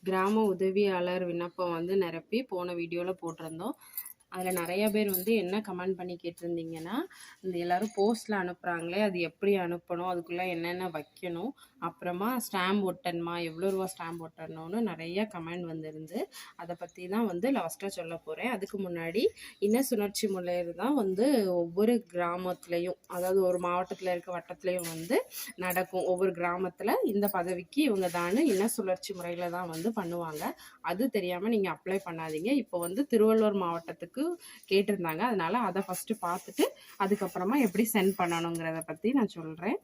கிராம உதவியாளர் விண்ணப்பம் வந்து நிரப்பி போன வீடியோவில் போட்டிருந்தோம். அதில் நிறைய பேர் வந்து என்ன கமெண்ட் பண்ணி கேட்டிருந்தீங்கன்னா, இந்த எல்லோரும் போஸ்ட்டில் அனுப்புகிறாங்களே அது எப்படி அனுப்பணும், அதுக்குள்ளே என்னென்ன வைக்கணும், அப்புறமா ஸ்டாம்ப் ஒட்டணுமா, எவ்வளோ ரூபா ஸ்டாம்ப் ஒட்டணும்னு நிறைய கமெண்ட் வந்துருந்து. அதை பற்றி தான் வந்து லாஸ்ட்டாக சொல்ல போகிறேன். அதுக்கு முன்னாடி இன சுழற்சி முறையில் தான் வந்து ஒவ்வொரு கிராமத்துலேயும், அதாவது ஒரு மாவட்டத்தில் இருக்க வட்டத்துலேயும் வந்து நடக்கும். ஒவ்வொரு கிராமத்தில் இந்த பதவிக்கு இவங்க தான் இன சுழற்சி முறையில் தான் வந்து பண்ணுவாங்க. அது தெரியாமல் நீங்கள் அப்ளை பண்ணாதீங்க. இப்போ வந்து திருவள்ளூர் மாவட்டத்துக்கு கேட்டிருந்தாங்க, அதனால அதை ஃபஸ்ட்டு பார்த்துட்டு அதுக்கப்புறமா எப்படி சென்ட் பண்ணணுங்கிறத பற்றி நான் சொல்கிறேன்.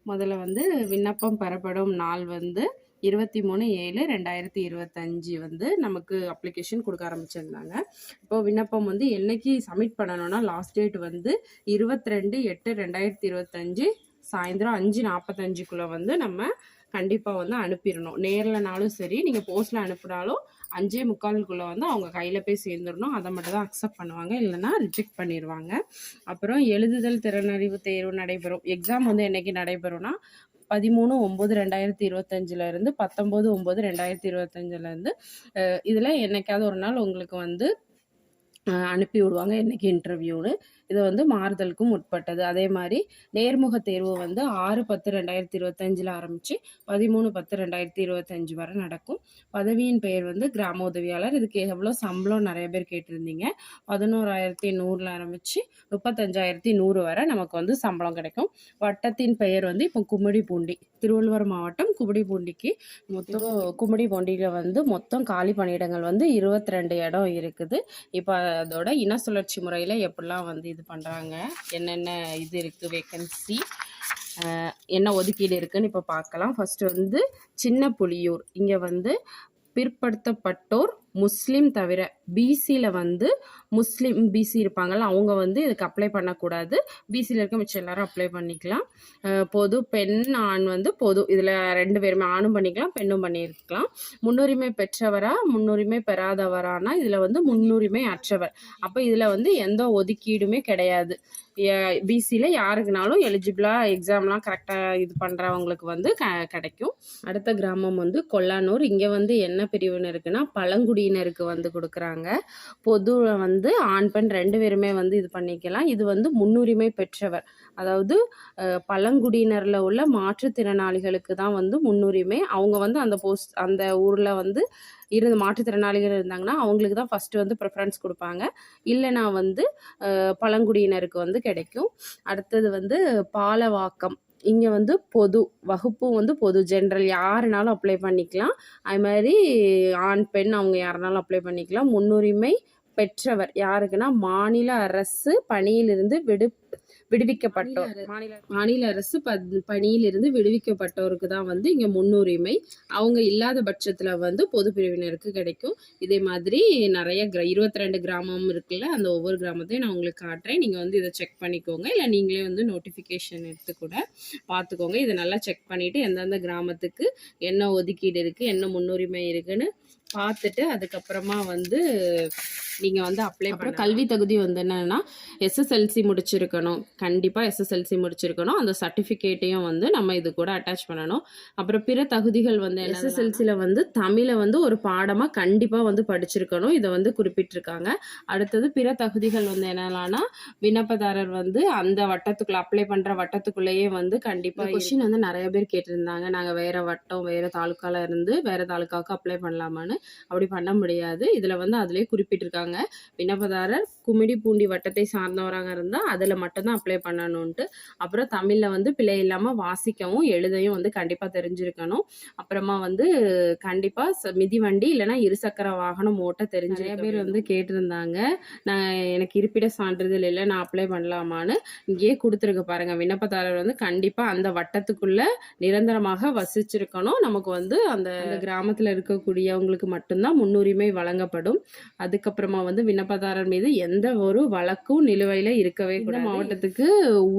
முதல்ல வந்து விண்ணப்பம் பெறப்படும் நாள் வந்து 23/7/2025 வந்து நமக்கு அப்ளிகேஷன் கொடுக்க ஆரம்பிச்சிருந்தாங்க. இப்போ விண்ணப்பம் வந்து என்னைக்கு சப்மிட் பண்ணணும்னா லாஸ்ட் டேட் வந்து 22/8/2025 சாயந்தரம் 5:45 வந்து நம்ம கண்டிப்பாக வந்து அனுப்பிடணும். நேரில்னாலும் சரி, நீங்கள் போஸ்ட்டில் அனுப்பினாலும் 5:45 வந்து அவங்க கையில் போய் சேர்ந்துடணும். அதை மட்டும் தான் அக்செப்ட் பண்ணுவாங்க, இல்லைன்னா ரிஜெக்ட் பண்ணிடுவாங்க. அப்புறம் எழுதுதல் திறனறிவு தேர்வு நடைபெறும். எக்ஸாம் வந்து என்னைக்கு நடைபெறும்னா 13/9/2025 19/9/2025 இதில் என்னைக்காவது ஒரு நாள் உங்களுக்கு வந்து அனுப்பி விடுவாங்க என்னைக்கு இன்டர்வியூன்னு. இது வந்து மாறுதலுக்கும் உட்பட்டது. அதே மாதிரி நேர்முக தேர்வு வந்து 6/10/2025 ஆரம்பித்து 13/10/2025 வரை நடக்கும். பதவியின் பெயர் வந்து கிராம உதவியாளர். இதுக்கு எவ்வளோ சம்பளம் நிறைய பேர் கேட்டிருந்தீங்க. 11,100 ஆரம்பித்து 35,100 வரை நமக்கு வந்து சம்பளம் கிடைக்கும். வட்டத்தின் பெயர் வந்து இப்போ கும்மிடிப்பூண்டி, திருவள்ளுவர் மாவட்டம் கும்மிடிப்பூண்டிக்கு மொத்தம் கும்மிடிப்பூண்டியில் வந்து மொத்தம் காலி பணியிடங்கள் வந்து 22 இடம் இருக்குது. இப்போ அதோட இன சுழற்சி முறையில் எப்படிலாம் வந்து இது பண்ணுறாங்க, என்னென்ன இது இருக்குது வேக்கன்சி, என்ன ஒதுக்கீடு இருக்குதுன்னு இப்போ பார்க்கலாம். ஃபஸ்ட்டு வந்து சின்ன புலியூர், இங்கே வந்து பிற்படுத்தப்பட்டோர் முஸ்லீம் தவிர பிசியில் வந்து முஸ்லீம் பிசி இருப்பாங்கள்ல, அவங்க வந்து இதுக்கு அப்ளை பண்ணக்கூடாது. பிசியில் இருக்க மிச்சம் எல்லாரும் அப்ளை பண்ணிக்கலாம். பொது பெண் ஆண் வந்து பொது, இதில் 2 பேருமே ஆணும் பண்ணிக்கலாம் பெண்ணும் பண்ணியிருக்கலாம். முன்னுரிமை பெற்றவரா முன்னுரிமை பெறாதவரானா இதில் வந்து முன்னுரிமை அற்றவர். அப்போ இதில் வந்து எந்த ஒதுக்கீடுமே கிடையாது. பிசியில் யாருக்குனாலும் எலிஜிபிளாக எக்ஸாம்லாம் கரெக்டாக இது பண்ணுறவங்களுக்கு வந்து கிடைக்கும். அடுத்த கிராமம் வந்து கொல்லானூர். இங்கே வந்து என்ன பிரிவினருக்குன்னா பழங்குடியினருக்கு வந்து கொடுக்குறாங்க. பொதுவில் வந்து ஆண் பெண் 2 பேருமே வந்து இது பண்ணிக்கலாம். இது வந்து முன்னுரிமை பெற்றவர், அதாவது பழங்குடியினரில் உள்ள மாற்றுத்திறனாளிகளுக்கு தான் வந்து முன்னுரிமை. அவங்க வந்து அந்த ஊரில் வந்து இருந்து மாற்றுத்திறனாளிகள் இருந்தாங்கன்னா அவங்களுக்கு தான் ஃபஸ்ட்டு வந்து ப்ரிஃபரன்ஸ் கொடுப்பாங்க. இல்லைனா வந்து பழங்குடியினருக்கு வந்து கிடைக்கும். அடுத்தது வந்து பாலவாக்கம். இங்கே வந்து பொது வகுப்பு வந்து பொது ஜென்ரல், யாருனாலும் அப்ளை பண்ணிக்கலாம். அது மாதிரி ஆண் பெண் அவங்க யாருனாலும் அப்ளை பண்ணிக்கலாம். முன்னுரிமை பெற்றவர் யாருக்குன்னா மாநில அரசு பணியிலிருந்து விடுவிக்கப்பட்டோர், மாநில அரசு பணியிலிருந்து விடுவிக்கப்பட்டோருக்கு தான் வந்து இங்கே முன்னுரிமை. அவங்க இல்லாத பட்சத்தில் வந்து பொது பிரிவினருக்கு கிடைக்கும். இதே மாதிரி நிறைய 22 கிராமம் இருக்குல்ல, அந்த ஒவ்வொரு கிராமத்தையும் நான் உங்களுக்கு காட்டுறேன். நீங்கள் வந்து இதை செக் பண்ணிக்கோங்க, இல்லை நீங்களே வந்து நோட்டிஃபிகேஷன் எடுத்து கூட பார்த்துக்கோங்க. இதை நல்லா செக் பண்ணிவிட்டு எந்தெந்த கிராமத்துக்கு என்ன ஒதுக்கீடு இருக்குது, என்ன முன்னுரிமை இருக்குன்னு பார்த்துட்டு அதுக்கப்புறமா வந்து நீங்கள் வந்து அப்ளை பண்ண. கல்வி தகுதி வந்து என்னென்னா எஸ்எஸ்எல்சி முடிச்சிருக்கணும், கண்டிப்பாக எஸ்எஸ்எல்சி முடிச்சிருக்கணும். அந்த சர்டிஃபிகேட்டையும் வந்து நம்ம இது கூட அட்டாச் பண்ணணும். அப்புறம் பிற தகுதிகள் வந்து எஸ்எஸ்எல்சியில் வந்து தமிழை வந்து ஒரு பாடமாக கண்டிப்பாக வந்து படிச்சிருக்கணும், இதை வந்து குறிப்பிட்டிருக்காங்க. அடுத்தது பிற தகுதிகள் வந்து என்னென்னா விண்ணப்பதாரர் வந்து அந்த வட்டத்துக்குள்ளே அப்ளை பண்ணுற வட்டத்துக்குள்ளேயே வந்து கண்டிப்பாக கொஸ்டின் வந்து நிறைய பேர் கேட்டிருந்தாங்க, நாங்கள் வேறு வட்டம் வேறு தாலுக்காவில் இருந்து வேறு தாலுக்காவுக்கு அப்ளை பண்ணலாமான்னு. அப்படி பண்ண முடியாது. இதில் வந்து அதிலே குறிப்பிட்டிருக்காங்க, விண்ணப்பதாரர் கும்மிடிப்பூண்டி வட்டத்தை சார்ந்தவராக இருந்தால் அதில் மட்டும்தான் அப்ளை பண்ணணுன்ட்டு. அப்புறம் தமிழில் வந்து பிழை இல்லாமல் வாசிக்கவும் எழுதையும் வந்து கண்டிப்பாக தெரிஞ்சிருக்கணும். அப்புறமா வந்து கண்டிப்பாக மிதிவண்டி இல்லைனா இருசக்கர வாகனம் ஓட்ட தெரிஞ்ச. நிறைய பேர் வந்து கேட்டிருந்தாங்க, நான் எனக்கு இருப்பிட சான்றிதழ் இல்லை, நான் அப்ளை பண்ணலாமான்னு. இங்கேயே கொடுத்துருக்க பாருங்கள், விண்ணப்பதாரர் வந்து கண்டிப்பாக அந்த வட்டத்துக்குள்ளே நிரந்தரமாக வசிச்சிருக்கணும். நமக்கு வந்து அந்த கிராமத்தில் இருக்கக்கூடியவங்களுக்கு மட்டும்தான் முன்னுரிமை வழங்கப்படும். அதுக்கப்புறமா வந்து விண்ணப்பதாரர் மீது எந்த ஒரு வழக்கும் நிலுவையில் இருக்கவே கூடாது. மாவட்டத்துக்கு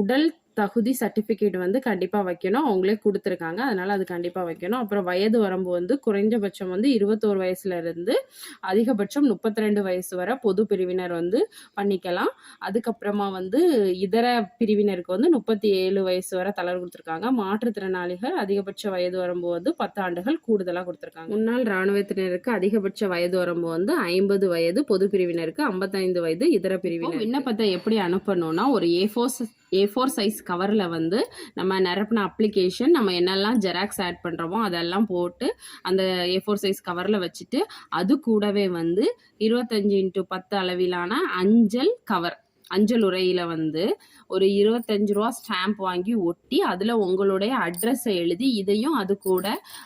உடல் தகுதி சர்டிஃபிகேட் வந்து கண்டிப்பாக வைக்கணும். அவங்களே கொடுத்துருக்காங்க. அதனால் அது கண்டிப்பாக வைக்கணும். அப்புறம் வயது வரம்பு வந்து குறைஞ்சபட்சம் வந்து 21 வயசுலேருந்து அதிகபட்சம் 32 வயசு வரை பொது பிரிவினர் வந்து பண்ணிக்கலாம். அதுக்கப்புறமா வந்து இதர பிரிவினருக்கு வந்து 37 வயசு வரை தளர்வு கொடுத்துருக்காங்க. மாற்றுத்திறனாளிகள் அதிகபட்ச வயது வரம்பு வந்து 10 ஆண்டுகள் கூடுதலாக கொடுத்துருக்காங்க. முன்னாள் இராணுவத்தினருக்கு அதிகபட்ச வயது வரம்பு வந்து 50 வயது, பொது பிரிவினருக்கு 55 வயது, இதர பிரிவினர். விண்ணப்பத்தை எப்படி அனுப்பணும்னா ஒரு A4 சைஸ் கவரில் வந்து நம்ம நிரப்பின அப்ளிகேஷன், நம்ம என்னெல்லாம் ஜெராக்ஸ் ஆட் பண்ணுறோமோ அதெல்லாம் போட்டு அந்த A4 சைஸ் கவரில் வச்சுட்டு அது கூடவே வந்து 25x10 அளவிலான அஞ்சல் உரையில் வந்து ஒரு 25 ரூபா ஸ்டாம்ப் வாங்கி ஒட்டி அதில் உங்களுடைய அட்ரஸை எழுதி இதையும் அது கூட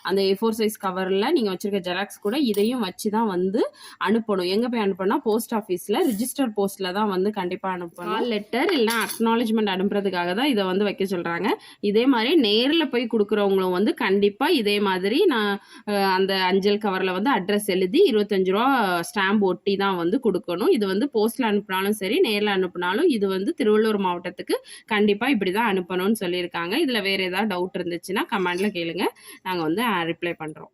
அந்த A4 சைஸ் கவரில் நீங்கள் வச்சுருக்க ஜெராக்ஸ் கூட இதையும் வச்சு தான் வந்து அனுப்பணும். எங்கே போய் அனுப்பணும்னா போஸ்ட் ஆஃபீஸில் ரிஜிஸ்டர் போஸ்ட்டில் தான் வந்து கண்டிப்பாக அனுப்பணும். கால் லெட்டர் இல்லைனா அக்னாலஜ்மெண்ட் அனுப்புறதுக்காக தான் இதை வந்து வைக்க சொல்கிறாங்க. இதே மாதிரி நேரில் போய் கொடுக்குறவங்களும் வந்து கண்டிப்பாக இதே மாதிரி நான் அந்த அஞ்சல் கவரில் வந்து அட்ரஸ் எழுதி 25 ரூபா ஸ்டாம்ப் ஒட்டி தான் வந்து கொடுக்கணும். இது வந்து போஸ்ட்டில் அனுப்பினாலும் சரி, நேரில் அனுப்பினாலும் இது வந்து திருவள்ளூர் மாவட்டத்துக்கு கண்டிப்பாக இப்படி தான் அனுப்பணும்னு சொல்லியிருக்காங்க. இதில் வேறு ஏதாவது டவுட் இருந்துச்சுன்னா கமெண்டில் கேளுங்க, நாங்கள் வந்து ரிப்ளை பண்ணுறோம்.